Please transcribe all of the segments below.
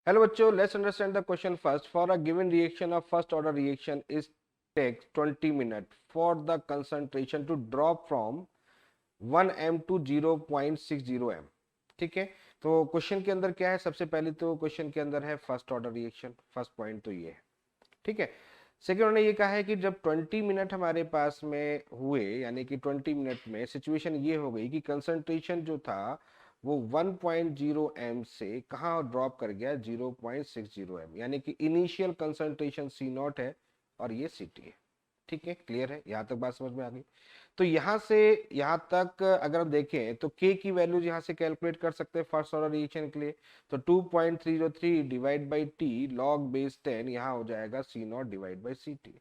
Hello बच्चों, let's understand the question first. For a given reaction of first order reaction is takes 20 minutes for the concentration to drop from 1 m to 0.60 m. ठीक है, तो question के अंदर क्या है? सबसे पहले तो क्वेश्चन के अंदर है first order reaction, first point तो ये है, ठीक है। सेकेंड उन्होंने ये कहा है कि जब 20 मिनट हमारे पास में हुए, यानी कि 20 मिनट में सिचुएशन ये हो गई कि कंसंट्रेशन जो था वो 1.0 m से कहाँ ड्रॉप कर गया, 0.60 m, यानी कि इनिशियल कंसंट्रेशन सी नॉट है और ये सी टी है। ठीक है, क्लियर है? यहाँ तक बात समझ में आ गई। तो यहाँ से यहाँ तक अगर हम देखें तो k की वैल्यूज यहाँ से कैलकुलेट कर सकते हैं फर्स्ट ऑर्डर रिएक्शन के लिए। तो 2.303 divide by T log base 10 यहाँ हो जाएगा C naught divide by C T.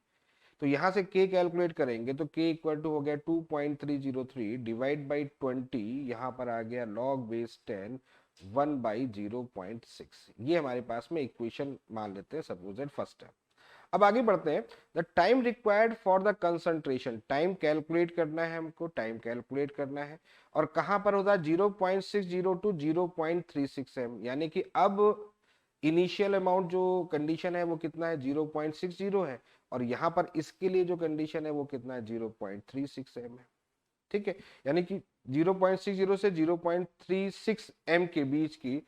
तो यहाँ से k कैलकुलेट करेंगे तो k इक्वल टू हो गया 2.303 डिवाइड बाई 20, यहाँ पर आ गया लॉग बेस 10 1/0.6। ये हमारे पास में इक्वेशन मान लेते हैं, सपोज फर्स्ट है। अब आगे बढ़ते हैं। The time required for the concentration, time calculate करना है हमको, टाइम कैलकुलेट करना है और कहां पर होता है 0.60 टू 0.36 m, यानी कि अब इनिशियल अमाउंट जो कंडीशन है वो कितना है 0.60 है और यहाँ पर इसके लिए जो कंडीशन है वो कितना है 0.36 m है। ठीक है, यानी कि 0.60 से 0.36 m के बीच की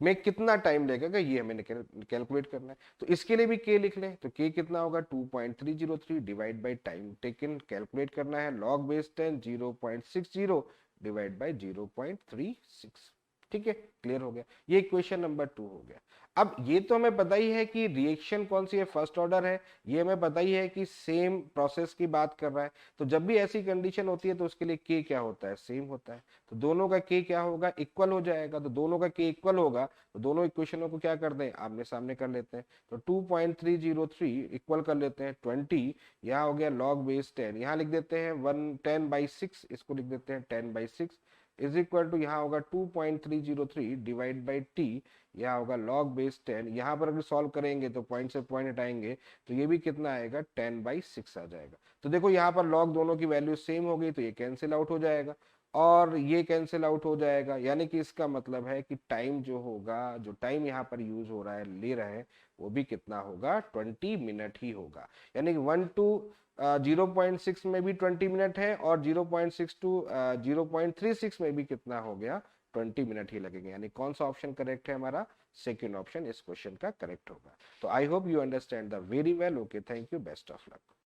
में कितना टाइम लगेगा ये हमें कैलकुलेट करना है। तो इसके लिए भी k लिख लें, तो k कितना होगा 2.303 divide by time taken calculate करना है लॉग बेस 10 0.60 डिवाइड बाई 0.36। ठीक है, क्लियर हो गया, ये इक्वेशन नंबर 2 हो गया। अब ये तो हमें पता ही है कि रिएक्शन कौन सी है, फर्स्ट ऑर्डर है, ये हमें पता ही है कि सेम प्रोसेस की बात कर रहा है। तो जब भी ऐसी कंडीशन होती है तो उसके लिए k क्या होता है, सेम होता है। तो दोनों का k क्या होगा, इक्वल हो जाएगा। तो दोनों का k इक्वल होगा तो दोनों इक्वेशनों को क्या कर दें, आमने सामने कर लेते हैं। तो 2.303 इक्वल कर लेते हैं 20, यहाँ हो गया लॉग बेस 10, यहाँ लिख देते हैं 10/6, इसको लिख देते हैं 10/6 इज इक्वल टू यहाँ होगा 2.303 डिवाइड बाई टी, यहाँ होगा लॉग बेस 10। यहाँ पर अगर सॉल्व करेंगे तो पॉइंट से पॉइंट हटाएंगे तो ये भी कितना आएगा 10/6 आ जाएगा। तो देखो यहाँ पर लॉग दोनों की वैल्यू सेम हो गई तो ये कैंसिल आउट हो जाएगा और ये कैंसिल आउट हो जाएगा, यानी कि इसका मतलब है कि टाइम जो होगा, जो टाइम यहाँ पर यूज हो रहा है, ले रहे हैं, वो भी कितना होगा 20 मिनट ही होगा। यानी कि 1 टू 0.6 में भी 20 मिनट है और 0.6 टू 0.36 में भी कितना हो गया 20 मिनट ही लगेंगे। यानी कौन सा ऑप्शन करेक्ट है हमारा, सेकेंड ऑप्शन इस क्वेश्चन का करेक्ट होगा। तो I hope you understand the very well. Okay, thank you, best of luck.